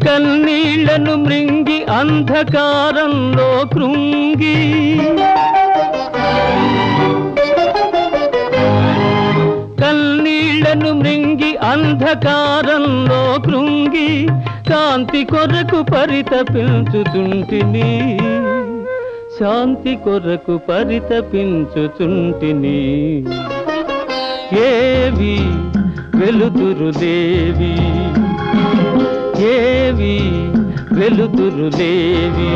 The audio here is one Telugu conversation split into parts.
కన్నీళ్లను మృంగి అంధకారంలో కృంగి కన్నీళ్లను మృంగి అంధకారంలో కృంగి కాంతి కొరకు పరితపించుచుంటిని, శాంతి కొరకు పరితపించుచుంటిని. ఏవి వెలుతురులేవి, ఏవి వెలుతురులేవి,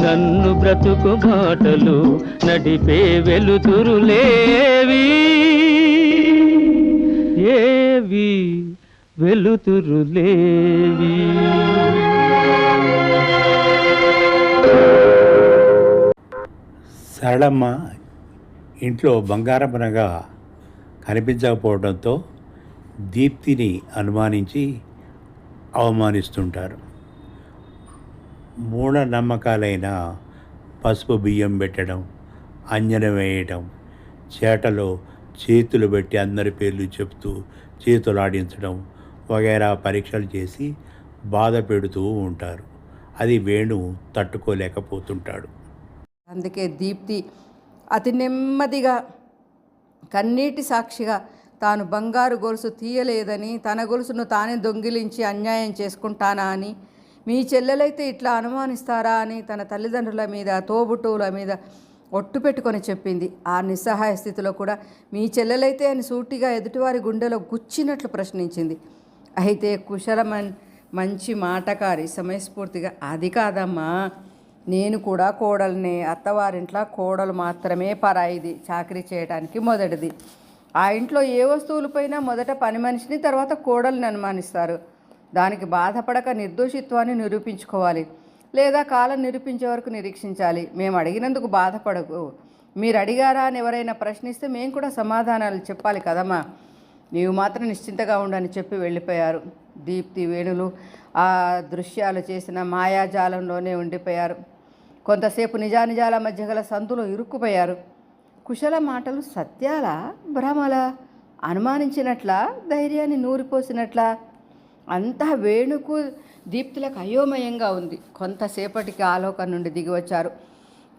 నన్ను బ్రతుకు బాటలు నడిపే వెలుతురులేవి, ఏవి వెలుతురులేవి. సరళమ్మ ఇంట్లో బంగారపునగా కనిపించకపోవడంతో దీప్తిని అనుమానించి అవమానిస్తుంటారు. మూఢనమ్మకాలైన పసుపు బియ్యం పెట్టడం, అంజనం వేయడం, చేటలో చేతులు పెట్టి అందరి పేర్లు చెప్తూ చేతులాడించడం వగైరా పరీక్షలు చేసి బాధ పెడుతూ ఉంటారు. అది వేణు తట్టుకోలేకపోతుంటాడు. అందుకే దీప్తి అతి నెమ్మదిగా కన్నీటి సాక్షిగా తాను బంగారు గొలుసు తీయలేదని, తన గొలుసును తానే దొంగిలించి అన్యాయం చేసుకుంటానా అని, మీ చెల్లెలైతే ఇట్లా అనుమానిస్తారా అని తన తల్లిదండ్రుల మీద, తోబుట్టువుల మీద ఒట్టు పెట్టుకొని చెప్పింది. ఆ నిస్సహాయ స్థితిలో కూడా మీ చెల్లెలైతే అని సూటిగా ఎదుటివారి గుండెలో గుచ్చినట్లు ప్రశ్నించింది. అయితే కుశలమన్ మంచి మాటకారి సమయస్ఫూర్తిగా, అది కాదమ్మా, నేను కూడా కోడల్ని, అత్తవారింట్లో కోడలు మాత్రమే పరాయిది, చాకరీ చేయడానికి మొదటిది. ఆ ఇంట్లో ఏ వస్తువులపైనా మొదట పని మనిషిని, తర్వాత కోడల్ని అనుమానిస్తారు. దానికి బాధపడక నిర్దోషిత్వాన్ని నిరూపించుకోవాలి, లేదా కాలం నిరూపించే వరకు నిరీక్షించాలి. మేము అడిగినందుకు బాధపడకు, మీరు అడిగారా అని ఎవరైనా ప్రశ్నిస్తే మేము కూడా సమాధానాలు చెప్పాలి కదమ్మా, నీవు మాత్రం నిశ్చింతగా ఉండని చెప్పి వెళ్ళిపోయారు. దీప్తి, వేణులు ఆ దృశ్యాలు చేసిన మాయాజాలంలోనే ఉండిపోయారు. కొంతసేపు నిజానిజాల మధ్య గల సందులో ఇరుక్కుపోయారు. కుశల మాటలు సత్యాల, భ్రమల, అనుమానించినట్లా, ధైర్యాన్ని నూరిపోసినట్లా, అంతా వేణుకు దీప్తులకు అయోమయంగా ఉంది. కొంతసేపటికి ఆలోకం నుండి దిగివచ్చారు.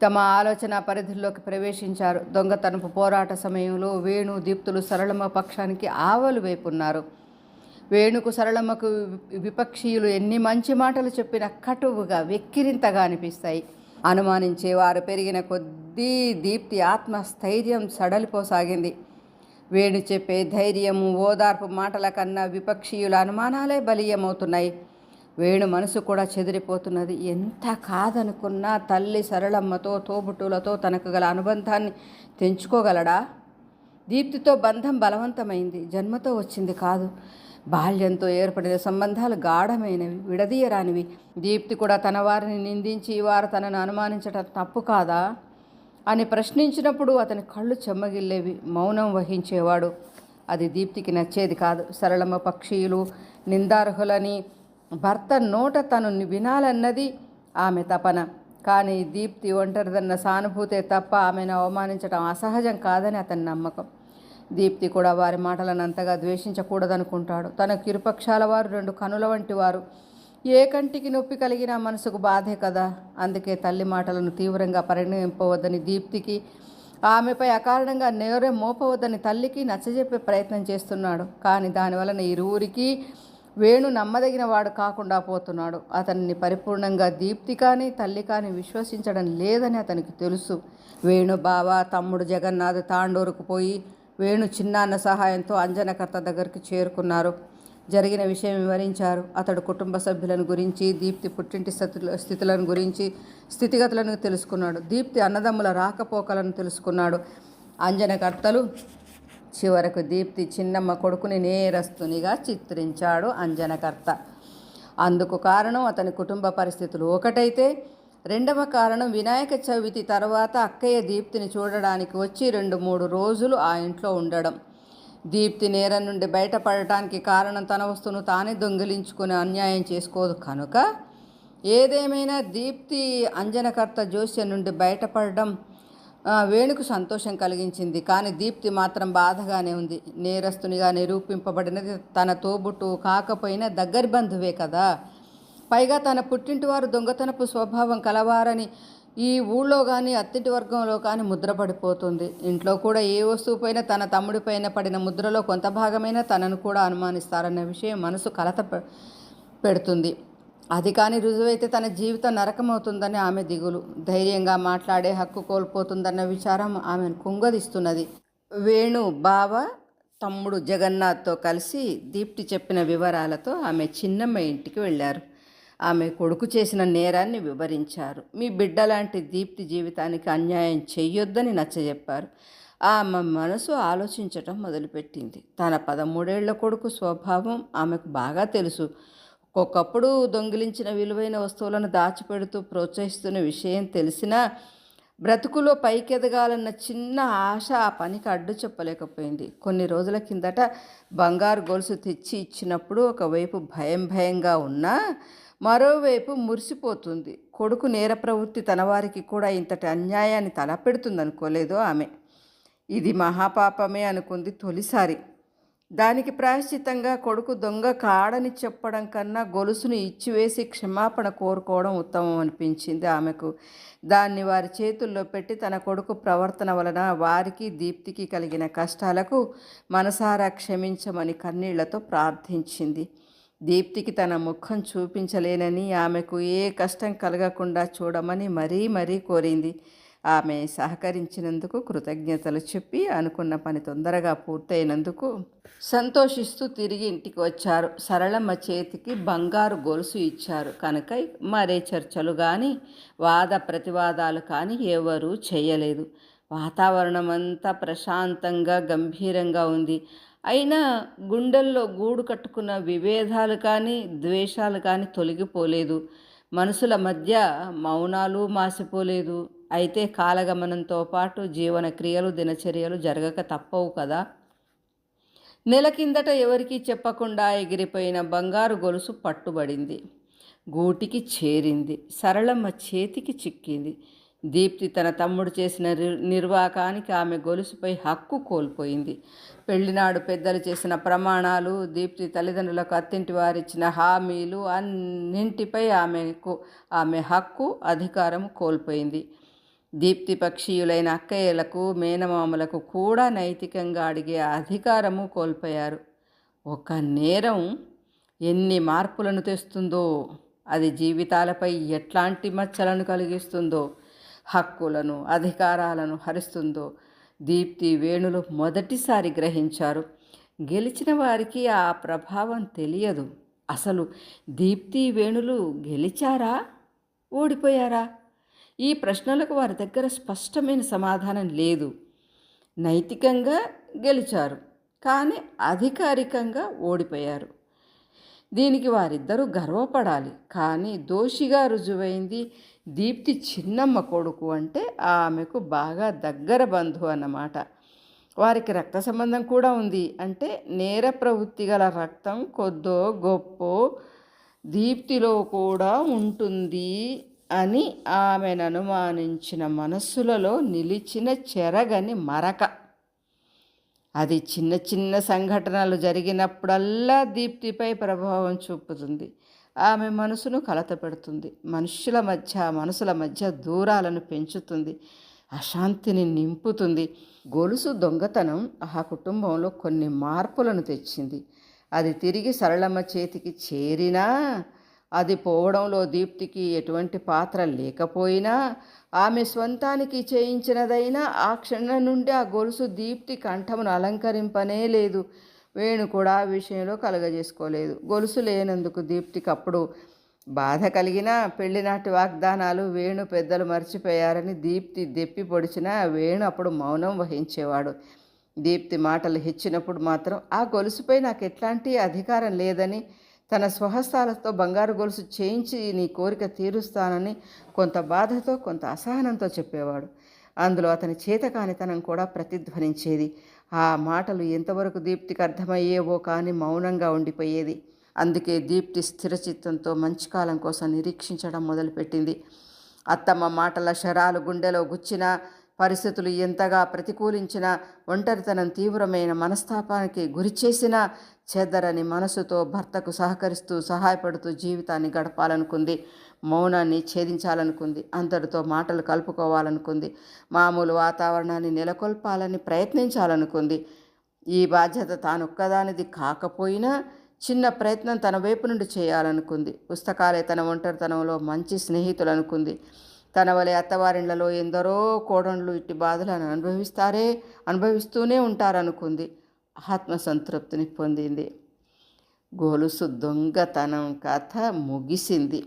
తమ ఆలోచన పరిధిలోకి ప్రవేశించారు. దొంగతనపు పోరాట సమయంలో వేణు, దీప్తులు సరళమ్మ పక్షానికి ఆవలు వేపున్నారు. వేణుకు, సరళమ్మకు విపక్షీయులు ఎన్ని మంచి మాటలు చెప్పినా కటువుగా, వెక్కిరింతగా అనిపిస్తాయి. అనుమానించేవారు పెరిగిన కొద్దీ దీప్తి ఆత్మస్థైర్యం సడలిపోసాగింది. వేణు చెప్పే ధైర్యము, ఓదార్పు మాటల కన్నా విపక్షీయుల అనుమానాలే బలీయమవుతున్నాయి. వేణు మనసు కూడా చెదిరిపోతున్నది. ఎంత కాదనుకున్నా తల్లి సరళమ్మతో, తోబుట్టులతో తనకు గల అనుబంధాన్ని తెంచుకోగలడా? దీప్తితో బంధం బలవంతమైంది, జన్మతో వచ్చింది కాదు. బాల్యంతో ఏర్పడిన సంబంధాలు గాఢమైనవి, విడదీయరానివి. దీప్తి కూడా తన వారిని నిందించి వారు తనను అనుమానించటం తప్పు కాదా అని ప్రశ్నించినప్పుడు అతని కళ్ళు చెమ్మగిల్లేవి, మౌనం వహించేవాడు. అది దీప్తికి నచ్చేది కాదు. సరళమ్మ పక్షీయులు నిందార్హులని భర్త నోట తను వినాలన్నది ఆమె తపన. కానీ దీప్తి ఒంటరిదన్న సానుభూతే తప్ప ఆమెను అవమానించడం అసహజం కాదని అతని నమ్మకం. దీప్తి కూడా వారి మాటలను అంతగా ద్వేషించకూడదనుకుంటాడు. తనకు ఇరుపక్షాల వారు రెండు కనుల వంటి వారు. ఏ కంటికి నొప్పి కలిగినా మనసుకు బాధే కదా. అందుకే తల్లి మాటలను తీవ్రంగా పరిగణింపవద్దని దీప్తికి, ఆమెపై అకారణంగా నేరే మోపవద్దని తల్లికి నచ్చజెప్పే ప్రయత్నం చేస్తున్నాడు. కానీ దానివలన ఇరువురికి వేణు నమ్మదగిన వాడు కాకుండా పోతున్నాడు. అతన్ని పరిపూర్ణంగా దీప్తి కానీ తల్లి కానీ విశ్వసించడం లేదని అతనికి తెలుసు. వేణు బావ, తమ్ముడు జగన్నాథ్ తాండూరుకు పోయి వేణు చిన్నాన్న సహాయంతో అంజనకర్త దగ్గరికి చేరుకున్నారు. జరిగిన విషయం వివరించారు. అతడు కుటుంబ సభ్యులను గురించి, దీప్తి పుట్టింటి స్థితులను గురించి, స్థితిగతులను తెలుసుకున్నాడు. దీప్తి అన్నదమ్ముల రాకపోకలను తెలుసుకున్నాడు. అంజనకర్తలు చివరకు దీప్తి చిన్నమ్మ కొడుకుని నేరస్తునిగా చిత్రించాడు అంజనకర్త. అందుకు కారణం అతని కుటుంబ పరిస్థితులు ఒకటైతే, రెండవ కారణం వినాయక చవితి తర్వాత అక్కయ్య దీప్తిని చూడడానికి వచ్చి 2-3 రోజులు ఆ ఇంట్లో ఉండడం. దీప్తి నేరం నుండి బయటపడటానికి కారణం తన వస్తువును తానే దొంగిలించుకుని అన్యాయం చేసుకోదు కనుక. ఏదేమైనా దీప్తి అంజనకర్త జోస్యం నుండి బయటపడడం వేణుకు సంతోషం కలిగించింది. కానీ దీప్తి మాత్రం బాధగానే ఉంది. నేరస్తునిగా నిరూపింపబడినది తన తోబుట్టు కాకపోయినా దగ్గరి బంధువే కదా. పైగా తన పుట్టింటి వారు దొంగతనపు స్వభావం కలవారని ఈ ఊళ్ళో కానీ అత్తింటి వర్గంలో కానీ ముద్రపడిపోతుంది. ఇంట్లో కూడా ఏ వస్తువుపైన తన తమ్ముడిపైన పడిన ముద్రలో కొంత భాగమైనా తనను కూడా అనుమానిస్తారన్న విషయం మనసు కలత పెడుతుంది. అది కానీ రుజువైతే తన జీవితం నరకమవుతుందని ఆమె దిగులు. ధైర్యంగా మాట్లాడే హక్కు కోల్పోతుందన్న విచారం ఆమెను కుంగదీస్తున్నది. వేణు బావ తమ్ముడు జగన్నాథ్తో కలిసి దీప్తి చెప్పిన వివరాలతో ఆమె చిన్నమ్మ ఇంటికి వెళ్ళారు. ఆమె కొడుకు చేసిన నేరాన్ని వివరించారు. మీ బిడ్డలాంటి దీప్తి జీవితానికి అన్యాయం చెయ్యొద్దని నచ్చజెప్పారు. ఆమె మనసు ఆలోచించటం మొదలుపెట్టింది. తన 13 ఏళ్ల కొడుకు స్వభావం ఆమెకు బాగా తెలుసు. ఒక్కొక్కప్పుడు దొంగిలించిన విలువైన వస్తువులను దాచిపెడుతూ ప్రోత్సహిస్తున్న విషయం తెలిసినా బ్రతుకులో పైకెదగాలన్న చిన్న ఆశ ఆ పనికి అడ్డు చెప్పలేకపోయింది. కొన్ని రోజుల కిందట బంగారు గొలుసు తెచ్చి ఇచ్చినప్పుడు ఒకవైపు భయంగా ఉన్నా మరోవైపు మురిసిపోతుంది. కొడుకు నేర ప్రవృత్తి తన వారికి కూడా ఇంతటి అన్యాయాన్ని తలపెడుతుందనుకోలేదు ఆమె. ఇది మహాపాపమే అనుకుంది తొలిసారి. దానికి ప్రాయశ్చిత్తంగా కొడుకు దొంగ కాడని చెప్పడం కన్నా గొలుసును ఇచ్చివేసి క్షమాపణ కోరుకోవడం ఉత్తమం అనిపించింది ఆమెకు. దాన్ని వారి చేతుల్లో పెట్టి తన కొడుకు ప్రవర్తన వలన వారికి దీప్తికి కలిగిన కష్టాలకు మనసారా క్షమించమని కన్నీళ్లతో ప్రార్థించింది. దీప్తికి తన ముఖం చూపించలేనని, ఆమెకు ఏ కష్టం కలగకుండా చూడమని మరీ కోరింది. ఆమె సహకరించినందుకు కృతజ్ఞతలు చెప్పి అనుకున్న పని తొందరగా పూర్తయినందుకు సంతోషిస్తూ తిరిగి ఇంటికి వచ్చారు. సరళమ్మ చేతికి బంగారు గొలుసు ఇచ్చారు కనుక మరే చర్చలు కానీ వాద ప్రతివాదాలు కానీ ఎవరూ చేయలేదు. వాతావరణం అంతా ప్రశాంతంగా గంభీరంగా ఉంది. అయినా గుండెల్లో గూడు కట్టుకున్న విభేదాలు కానీ ద్వేషాలు కానీ తొలగిపోలేదు. మనసుల మధ్య మౌనాలు మాసిపోలేదు. అయితే కాలగమనంతో పాటు జీవన క్రియలు దినచర్యలు జరగక తప్పవు కదా. నెల కిందట ఎవరికీ చెప్పకుండా ఎగిరిపోయిన బంగారు గొలుసు పట్టుబడింది, గూటికి చేరింది, సరళమ్మ చేతికి చిక్కింది. దీప్తి తన తమ్ముడు చేసిన నిర్వాకానికి ఆమె గొలుసుపై హక్కు కోల్పోయింది. పెళ్లినాడు పెద్దలు చేసిన ప్రమాణాలు, దీప్తి తల్లిదండ్రులకు అత్తింటి వారిచ్చిన హామీలు అన్నింటిపై ఆమె హక్కు అధికారం కోల్పోయింది. దీప్తి పక్షీయులైన అక్కయ్యలకు మేనమామలకు కూడా నైతికంగా అడిగే అధికారము కోల్పోయారు. ఒక నేరం ఎన్ని మార్పులను తెస్తుందో, అది జీవితాలపై ఎట్లాంటి మచ్చలను కలిగిస్తుందో, హక్కులను అధికారాలను హరిస్తుందో దీప్తి వేణులు మొదటిసారి గ్రహించారు. గెలిచిన వారికి ఆ ప్రభావం తెలియదు. అసలు దీప్తి వేణులు గెలిచారా, ఓడిపోయారా? ఈ ప్రశ్నలకు వారి దగ్గర స్పష్టమైన సమాధానం లేదు. నైతికంగా గెలిచారు, కానీ అధికారికంగా ఓడిపోయారు. దీనికి వారిద్దరూ గర్వపడాలి. కానీ దోషిగా రుజువైంది దీప్తి చిన్నమ్మ కొడుకు. అంటే ఆమెకు బాగా దగ్గర బంధువు అన్నమాట. వారికి రక్త సంబంధం కూడా ఉంది. అంటే నేర ప్రవృత్తి గల రక్తం కొద్దో గొప్పో దీప్తిలో కూడా ఉంటుంది అని ఆమెను అనుమానించిన మనస్సులలో నిలిచిన చెరగని మరక. అది చిన్న సంఘటనలు జరిగినప్పుడల్లా దీప్తిపై ప్రభావం చూపుతుంది. ఆమె మనసును కలతపెడుతుంది. మనసుల మధ్య దూరాలను పెంచుతుంది, అశాంతిని నింపుతుంది. గొలుసు దొంగతనం ఆ కుటుంబంలో కొన్ని మార్పులను తెచ్చింది. అది తిరిగి సరళమ్మ చేతికి చేరినా, అది పోవడంలో దీప్తికి ఎటువంటి పాత్ర లేకపోయినా, ఆమె స్వంతానికి చేయించినదైనా ఆ క్షణం నుండి ఆ గొలుసు దీప్తి కంఠమును అలంకరింపనే లేదు. వేణు కూడా ఆ విషయంలో కలగజేసుకోలేదు. గొలుసు లేనందుకు దీప్తికి అప్పుడు బాధ కలిగినా, పెళ్లినాటి వాగ్దానాలు వేణు పెద్దలు మర్చిపోయారని దీప్తి దెప్పి పొడిచినా వేణు అప్పుడు మౌనం వహించేవాడు. దీప్తి మాటలు హెచ్చినప్పుడు మాత్రం ఆ గొలుసుపై నాకు ఎట్లాంటి అధికారం లేదని, తన స్వహస్తాలతో బంగారు గొలుసు చేయించి నీ కోరిక తీరుస్తానని కొంత బాధతో కొంత అసహనంతో చెప్పేవాడు. అందులో అతని చేతకానితనం కూడా ప్రతిధ్వనించేది. ఆ మాటలు ఎంతవరకు దీప్తికి అర్థమయ్యేవో కానీ మౌనంగా ఉండిపోయేది. అందుకే దీప్తి స్థిరచిత్తంతో మంచి కాలం కోసం నిరీక్షించడం మొదలుపెట్టింది. అత్తమ్మ మాటల శరాలు గుండెలో గుచ్చినా పరిస్థితులు ఎంతగా ప్రతికూలించినా, ఒంటరితనం తీవ్రమైన మనస్తాపానికి గురిచేసినా చెదరని మనసుతో భర్తకు సహకరిస్తూ సహాయపడుతూ జీవితాన్ని గడపాలనుకుంది. మౌనాన్ని ఛేదించాలనుకుంది. అందరితో మాటలు కలుపుకోవాలనుకుంది. మామూలు వాతావరణాన్ని నెలకొల్పాలని ప్రయత్నించాలనుకుంది. ఈ బాధ్యత తానొక్కదానిది కాకపోయినా చిన్న ప్రయత్నం తన వైపు నుండి చేయాలనుకుంది. పుస్తకాలే తన ఒంటరితనంలో మంచి స్నేహితులు అనుకుంది. తన వలె అత్తవారిండ్లలో ఎందరో కోడళ్ళు ఇట్టి బాధలను అనుభవిస్తూనే ఉంటారనుకుంది. ఆత్మసంతృప్తిని పొందింది. గొలుసు దొంగతనం కథ ముగిసింది.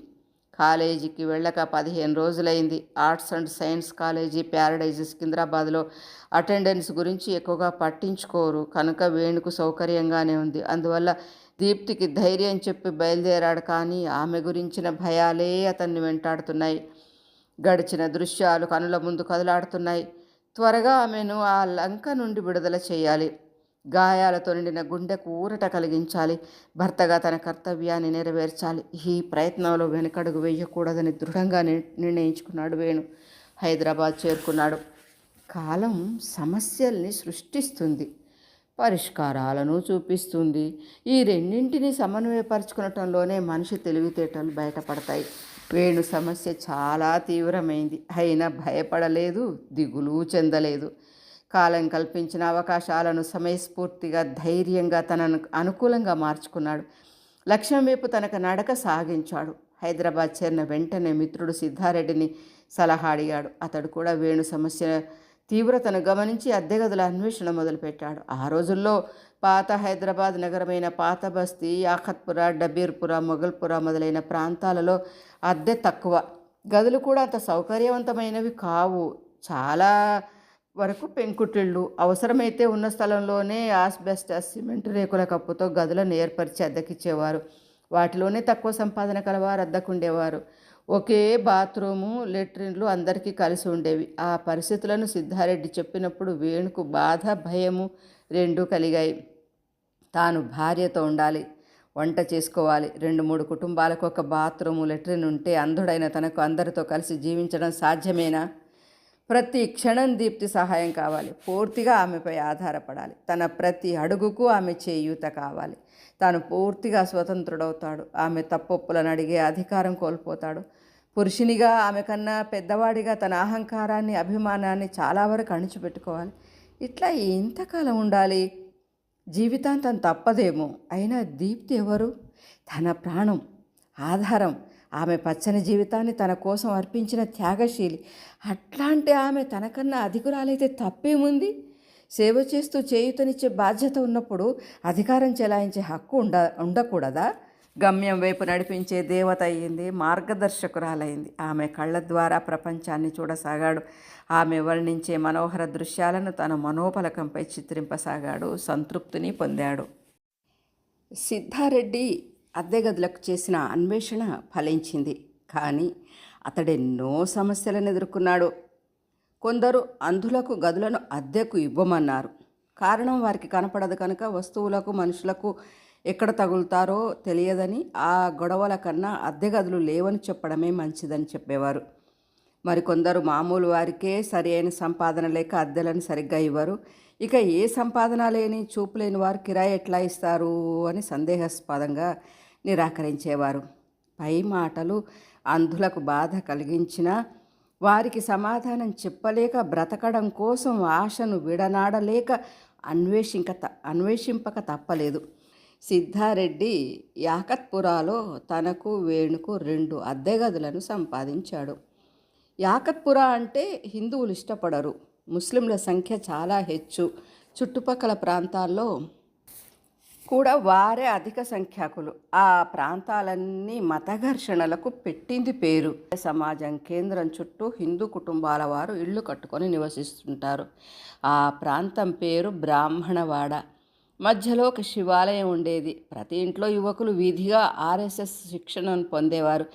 కాలేజీకి వెళ్ళక 15 రోజులైంది. Arts and science college Paradise సికింద్రాబాద్లో అటెండెన్స్ గురించి ఎక్కువగా పట్టించుకోరు కనుక వేణుకు సౌకర్యంగానే ఉంది. అందువల్ల దీప్తికి ధైర్యం చెప్పి బయలుదేరాడు. కానీ ఆమె గురించిన భయాలే అతన్ని వెంటాడుతున్నాయి. గడిచిన దృశ్యాలు కనుల ముందు కదలాడుతున్నాయి. త్వరగా ఆమెను ఆ లంక నుండి విడుదల చేయాలి. గాయాలతో నిండిన గుండెకు ఊరట కలిగించాలి. భర్తగా తన కర్తవ్యాన్ని నెరవేర్చాలి. ఈ ప్రయత్నంలో వెనుకడుగు వేయకూడదని దృఢంగా నిర్ణయించుకున్నాడు వేణు. హైదరాబాద్ చేరుకున్నాడు. కాలం సమస్యల్ని సృష్టిస్తుంది, పరిష్కారాలను చూపిస్తుంది. ఈ రెండింటినీ సమన్వయపరచుకునటంలోనే మనిషి తెలివితేటలు బయటపడతాయి. వేణు సమస్య చాలా తీవ్రమైంది. అయినా భయపడలేదు, దిగులు చెందలేదు. కాలం కల్పించిన అవకాశాలను సమయస్ఫూర్తిగా ధైర్యంగా తనను అనుకూలంగా మార్చుకున్నాడు. లక్ష్యం వైపు తనకు నడక సాగించాడు. హైదరాబాద్ చేరిన వెంటనే మిత్రుడు సిద్ధారెడ్డిని సలహా అడిగాడు. అతడు కూడా వేణు సమస్య తీవ్రతను గమనించి అద్దెగదుల అన్వేషణ మొదలుపెట్టాడు. ఆ రోజుల్లో పాత హైదరాబాద్ నగరమైన పాత బస్తీ, యాఖత్పుర, డబీర్పుర, మొగల్పుర మొదలైన ప్రాంతాలలో అద్దె తక్కువ, గదులు కూడా అంత సౌకర్యవంతమైనవి కావు. చాలా వరకు పెంకుటిళ్ళు, అవసరమైతే ఉన్న స్థలంలోనే ఆస్బెస్టాస్ సిమెంట్ రేకుల కప్పుతో గదులను ఏర్పరిచి అద్దెకిచ్చేవారు. వాటిలోనే తక్కువ సంపాదన కలవారు అద్దెకుండేవారు. ఒకే బాత్రూము, లెట్రిన్లు అందరికీ కలిసి ఉండేవి. ఆ పరిస్థితులను సిద్ధారెడ్డి చెప్పినప్పుడు వేణుకు బాధ, భయము రెండూ కలిగాయి. తాను భార్యతో ఉండాలి, వంట చేసుకోవాలి, 2-3 కుటుంబాలకు ఒక బాత్రూము, లెట్రిన్ ఉంటే అంధుడైన తనకు అందరితో కలిసి జీవించడం సాధ్యమేనా? ప్రతి క్షణం దీప్తి సహాయం కావాలి. పూర్తిగా ఆమెపై ఆధారపడాలి. తన ప్రతి అడుగుకు ఆమె చేయూత కావాలి. తాను పూర్తిగా స్వతంత్రుడవుతాడు. ఆమె తప్పొప్పులను అడిగే అధికారం కోల్పోతాడు. పురుషునిగా ఆమె కన్నా పెద్దవాడిగా తన అహంకారాన్ని, అభిమానాన్ని చాలా వరకు అణిచిపెట్టుకోవాలి. ఇట్లా ఎంతకాలం ఉండాలి? జీవితాంతం తప్పదేమో. అయినా దీప్తి ఎవరు? తన ప్రాణం, ఆధారం. ఆమె పచ్చని జీవితాన్ని తన కోసం అర్పించిన త్యాగశీలి. అట్లాంటి ఆమె తనకన్నా అధికురాలైతే తప్పేముంది? సేవ చేస్తూ చేయూతనిచ్చే బాధ్యత ఉన్నప్పుడు అధికారం చెలాయించే హక్కు ఉండకూడదా? గమ్యం వైపు నడిపించే దేవత అయ్యింది, మార్గదర్శకురాలైంది. ఆమె కళ్ళ ద్వారా ప్రపంచాన్ని చూడసాగాడు. ఆమె వర్ణించే మనోహర దృశ్యాలను తన మనోపలకంపై చిత్రింపసాగాడు. సంతృప్తిని పొందాడు. సిద్ధారెడ్డి అద్దె గదులకు చేసిన అన్వేషణ ఫలించింది. కానీ అతడెన్నో సమస్యలను ఎదుర్కొన్నాడు. కొందరు అంధులకు గదులను అద్దెకు ఇవ్వమన్నారు. కారణం వారికి కనపడదు కనుక వస్తువులకు, మనుషులకు ఎక్కడ తగులుతారో తెలియదని ఆ గొడవల కన్నా అద్దె గదులు లేవని చెప్పడమే మంచిదని చెప్పేవారు. మరికొందరు మామూలు వారికే సరి అయిన సంపాదన లేక అద్దెలను సరిగ్గా ఇవ్వరు. ఇక ఏ సంపాదన లేని, చూపు లేని వారు కిరాయి ఎట్లా ఇస్తారు అని సందేహాస్పదంగా నిరాకరించేవారు. పై మాటలు అంధులకు బాధ కలిగించినా వారికి సమాధానం చెప్పలేక, బ్రతకడం కోసం ఆశను విడనాడలేక అన్వేషింపక తప్పలేదు. సిద్ధారెడ్డి యాకత్పురాలో తనకు, వేణుకు 2 అద్దె గదులను సంపాదించాడు. యాకత్పుర అంటే హిందువులు ఇష్టపడరు. ముస్లింల సంఖ్య చాలా హెచ్చు. చుట్టుపక్కల ప్రాంతాల్లో కూడా వారే అధిక సంఖ్యాకులు. ఆ ప్రాంతాలన్నీ మత ఘర్షణలకు పెట్టింది పేరు. సమాజం కేంద్రం చుట్టూ హిందూ కుటుంబాల వారు ఇళ్ళు కట్టుకొని నివసిస్తుంటారు. ఆ ప్రాంతం పేరు బ్రాహ్మణవాడ. మధ్యలో ఒక శివాలయం ఉండేది. ప్రతి ఇంట్లో యువకులు వీధిగా RSS శిక్షణను పొందేవారు.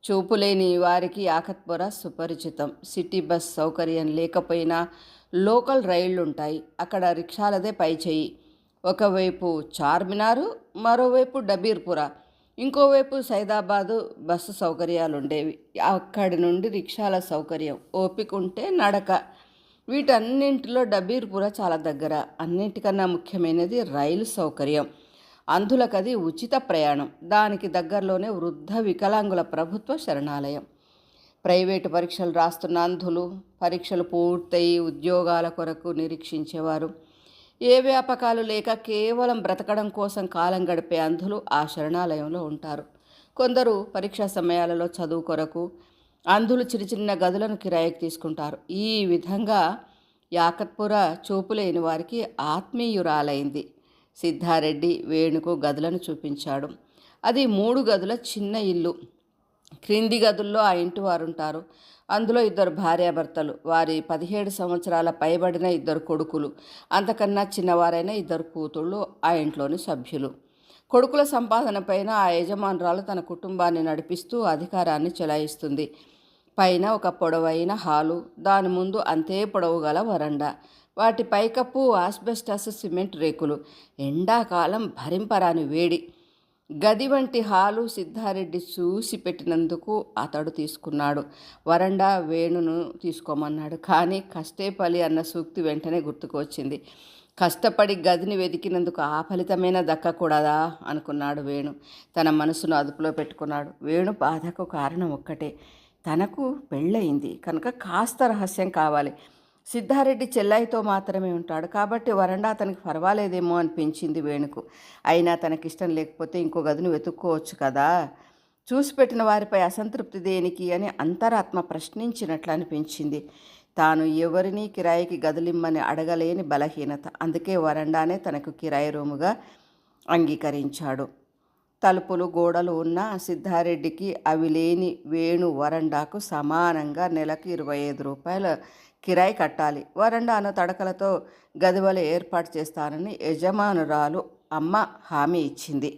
చూపులేని వారికి యాకత్పుర సుపరిచితం. సిటీ బస్ సౌకర్యం లేకపోయినా లోకల్ రైళ్లుంటాయి. అక్కడ రిక్షాలదే పైచేయి. ఒకవైపు చార్మినారు, మరోవైపు డబీర్పుర, ఇంకోవైపు సైదాబాదు బస్సు సౌకర్యాలు ఉండేవి. అక్కడి నుండి రిక్షాల సౌకర్యం. ఓపిక ఉంటే నడక. వీటన్నింటిలో డబీర్పుర చాలా దగ్గర. అన్నింటికన్నా ముఖ్యమైనది రైలు సౌకర్యం. అంధులకది ఉచిత ప్రయాణం. దానికి దగ్గరలోనే వృద్ధ వికలాంగుల ప్రభుత్వ శరణాలయం. ప్రైవేటు పరీక్షలు రాస్తున్న అంధులు, పరీక్షలు పూర్తయి ఉద్యోగాల కొరకు నిరీక్షించేవారు, ఏ వ్యాపకాలు లేక కేవలం బ్రతకడం కోసం కాలం గడిపే అంధులు ఆ శరణాలయంలో ఉంటారు. కొందరు పరీక్షా సమయాలలో చదువు కొరకు అంధులు చిన్న చిన్న గదులను కిరాయికి తీసుకుంటారు. ఈ విధంగా యాకత్పుర చూపులేని వారికి ఆత్మీయురాలైంది. సిద్ధారెడ్డి వేణుకు గదులను చూపించాడు. అది 3 గదుల చిన్న ఇల్లు. క్రింది గదుల్లో ఆ ఇంటి వారు ఉంటారు. అందులో 2 భార్యాభర్తలు, వారి 17 సంవత్సరాల పైబడిన 2 కొడుకులు, అంతకన్నా చిన్నవారైన 2 కూతుళ్ళు ఆ ఇంట్లోని సభ్యులు. కొడుకుల సంపాదన పైన ఆ యజమానురాలు తన కుటుంబాన్ని నడిపిస్తూ అధికారాన్ని చెలాయిస్తుంది. పైన ఒక పొడవైన హాలు, దాని ముందు అంతే పొడవు గల వరండా, వాటి పైకప్పు ఆస్బెస్టాస్ సిమెంట్ రేకులు. ఎండాకాలం భరింపరాని వేడి. గది వంటి హాలు సిద్ధారెడ్డి చూసి పెట్టినందుకు అతడు తీసుకున్నాడు. వరండా వేణును తీసుకోమన్నాడు. కానీ కష్టేపలి అన్న సూక్తి వెంటనే గుర్తుకు వచ్చింది. కష్టపడి గదిని వెతికినందుకు ఆ ఫలితమైన దక్కకూడదా అనుకున్నాడు వేణు. తన మనసును అదుపులో పెట్టుకున్నాడు. వేణు బాధకు కారణం ఒక్కటే, తనకు పెళ్ళయింది కనుక కాస్త రహస్యం కావాలి. సిద్ధారెడ్డి చెల్లాయితో మాత్రమే ఉంటాడు కాబట్టి వరండా అతనికి పర్వాలేదేమో అనిపించింది వేణుకు. అయినా తనకిష్టం లేకపోతే ఇంకో గదిని వెతుక్కోవచ్చు కదా. చూసి పెట్టిన వారిపై అసంతృప్తి దేనికి అని అంతరాత్మ ప్రశ్నించినట్లు అనిపించింది. తాను ఎవరినీ కిరాయికి గదులిమ్మని అడగలేని బలహీనత. అందుకే వరండానే తనకు కిరాయి రూముగా అంగీకరించాడు. తలుపులు గోడలు ఉన్న సిద్ధారెడ్డికి అవి లేని వేణు వరండాకు సమానంగా నెలకు 25 రూపాయల కిరాయి కట్టాలి. వరండాను తడకలతో గదివల ఏర్పాటు చేస్తానని యజమానురాలు అమ్మ హామీ ఇచ్చింది.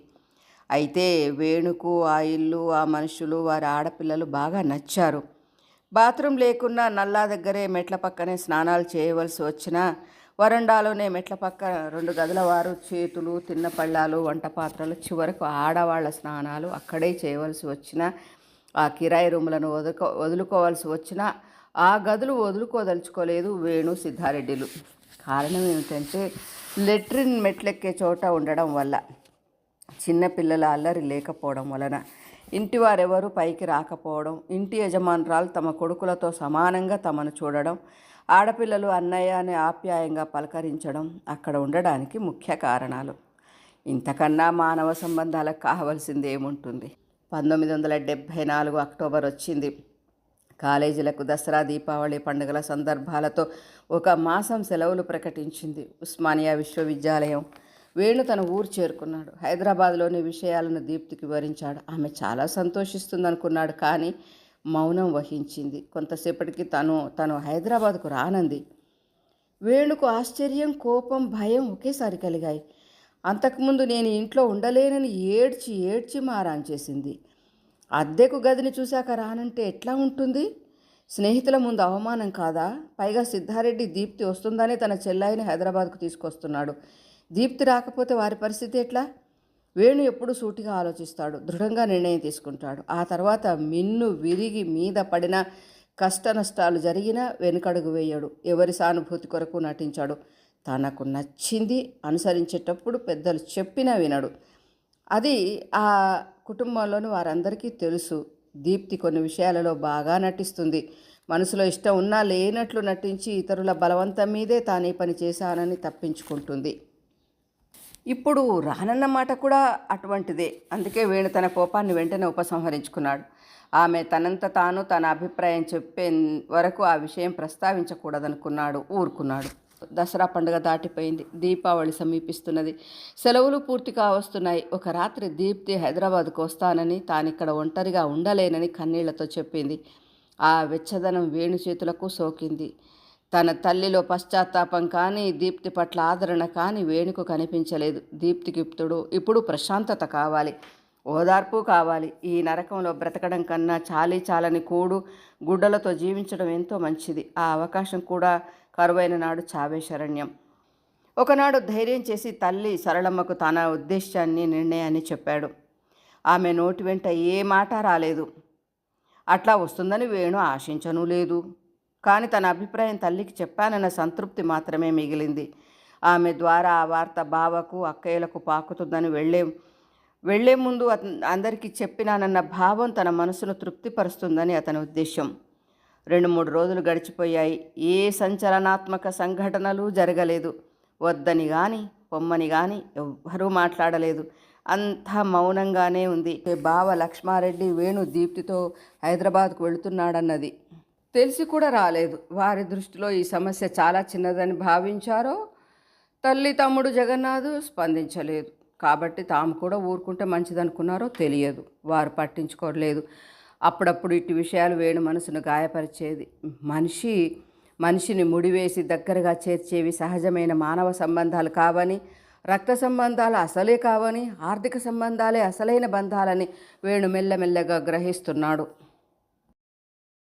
అయితే వేణుకు ఆ ఇల్లు, ఆ మనుషులు, వారి ఆడపిల్లలు బాగా నచ్చారు. బాత్రూమ్ లేకున్నా నల్లా దగ్గరే మెట్ల పక్కనే స్నానాలు చేయవలసి వచ్చినా, వరండాలోనే మెట్ల పక్క 2 గదుల వారు చేతులు, తిన్న పళ్ళాలు, వంట పాత్రలు, చివరకు ఆడవాళ్ల స్నానాలు అక్కడే చేయవలసి వచ్చినా, ఆ కిరాయి రూములను వదులుకోవాల్సి వచ్చినా ఆ గదులు వదులుకోదలుచుకోలేదు వేణు సిద్ధారెడ్డిలు. కారణం ఏమిటంటే లెట్రిన్ మెట్లెక్కే చోట ఉండడం వల్ల, చిన్నపిల్లల అల్లరి లేకపోవడం వలన, ఇంటి వారెవరూ పైకి రాకపోవడం, ఇంటి యజమానురాలు తమ కొడుకులతో సమానంగా తమను చూడడం, ఆడపిల్లలు అన్నయ్య అని ఆప్యాయంగా పలకరించడం అక్కడ ఉండడానికి ముఖ్య కారణాలు. ఇంతకన్నా మానవ సంబంధాలకు కావలసింది ఏముంటుంది? 1974 అక్టోబర్ వచ్చింది. కాలేజీలకు దసరా, దీపావళి పండుగల సందర్భాలతో 1 మాసం సెలవులు ప్రకటించింది ఉస్మానియా విశ్వవిద్యాలయం. వేణు తన ఊరు చేరుకున్నాడు. హైదరాబాద్లోని విషయాలను దీప్తికి వివరించాడు. ఆమె చాలా సంతోషిస్తుందనుకున్నాడు, కానీ మౌనం వహించింది. కొంతసేపటికి తను హైదరాబాద్కు రానంది. వేణుకు ఆశ్చర్యం, కోపం, భయం ఒకేసారి కలిగాయి. అంతకుముందు నేను ఇంట్లో ఉండలేనని ఏడ్చి ఏడ్చి మారాన్ చేసింది. అద్దెకు గదిని చూశాక రానంటే ఎట్లా ఉంటుంది? స్నేహితుల ముందు అవమానం కాదా? పైగా సిద్ధారెడ్డి దీప్తి వస్తుందని తన చెల్లాయిని హైదరాబాద్కు తీసుకొస్తున్నాడు. దీప్తి రాకపోతే వారి పరిస్థితి ఎట్లా? వేణు ఎప్పుడు సూటిగా ఆలోచిస్తాడు, దృఢంగా నిర్ణయం తీసుకుంటాడు. ఆ తర్వాత మిన్ను విరిగి మీద పడిన, కష్ట నష్టాలు జరిగినా వెనుకడుగు వేయడు. ఎవరి సానుభూతి కొరకు నటించాడు. తనకు నచ్చింది అనుసరించేటప్పుడు పెద్దలు చెప్పినా వినడు. అది ఆ కుటుంబంలోని వారందరికీ తెలుసు. దీప్తి కొన్ని విషయాలలో బాగా నటిస్తుంది. మనసులో ఇష్టం ఉన్నా లేనట్లు నటించి ఇతరుల బలవంతం మీదే తానే పని చేశానని తప్పించుకుంటుంది. ఇప్పుడు రానన్న మాట కూడా అటువంటిదే. అందుకే వేణు తన కోపాన్ని వెంటనే ఉపసంహరించుకున్నాడు. ఆమె తనంత తాను తన అభిప్రాయం చెప్పే వరకు ఆ విషయం ప్రస్తావించకూడదనుకున్నాడు. ఊరుకున్నాడు. దసరా పండుగ దాటిపోయింది. దీపావళి సమీపిస్తున్నది. సెలవులు పూర్తి కావస్తున్నాయి. ఒక రాత్రి దీప్తి హైదరాబాద్కు వస్తానని, తానిక్కడ ఒంటరిగా ఉండలేనని కన్నీళ్లతో చెప్పింది. ఆ వెచ్చదనం వేణు చేతులకు సోకింది. తన తల్లిలో పశ్చాత్తాపం కానీ, దీప్తి పట్ల ఆదరణ కానీ వేణుకు కనిపించలేదు. దీప్తికి ఇప్పుడు ప్రశాంతత కావాలి, ఓదార్పు కావాలి. ఈ నరకంలో బ్రతకడం కన్నా చాలని కూడు గుడ్డలతో జీవించడం ఎంతో మంచిది. ఆ అవకాశం కూడా కరువైన నాడు చావే శరణ్యం. ఒకనాడు ధైర్యం చేసి తల్లి సరళమ్మకు తన ఉద్దేశాన్ని, నిర్ణయాన్ని చెప్పాడు. ఆమె నోటి వెంట ఏ మాట రాలేదు. అట్లా వస్తుందని వేణు ఆశించనూ లేదు. కానీ తన అభిప్రాయం తల్లికి చెప్పానన్న సంతృప్తి మాత్రమే మిగిలింది. ఆమె ద్వారా ఆ వార్త బావకు అక్కయ్యలకు పాకుతుందని వెళ్లే ముందు అందరికీ చెప్పినానన్న భావం తన మనసును తృప్తిపరుస్తుందని అతని ఉద్దేశం. 2-3 రోజులు గడిచిపోయాయి. ఏ సంచలనాత్మక సంఘటనలు జరగలేదు. వద్దని కానీ పొమ్మని కానీ ఎవ్వరూ మాట్లాడలేదు. అంతా మౌనంగానే ఉంది. బావ లక్ష్మారెడ్డి వేణు దీప్తితో హైదరాబాద్కు వెళుతున్నాడన్నది తెలిసి కూడా రాలేదు. వారి దృష్టిలో ఈ సమస్య చాలా చిన్నదని భావించారో, తల్లి తమ్ముడు జగన్నాథ్ స్పందించలేదు కాబట్టి తాము కూడా ఊరుకుంటే మంచిదనుకున్నారో తెలియదు. వారు పట్టించుకోలేదు. అప్పుడప్పుడు ఇట్టి విషయాలు వేణు మనసును గాయపరిచేది. మనిషిని ముడివేసి దగ్గరగా చేర్చేవి సహజమైన మానవ సంబంధాలు కావని, రక్త సంబంధాలు అసలే కావని, ఆర్థిక సంబంధాలే అసలైన బంధాలని వేణు మెల్లమెల్లగా గ్రహిస్తున్నాడు.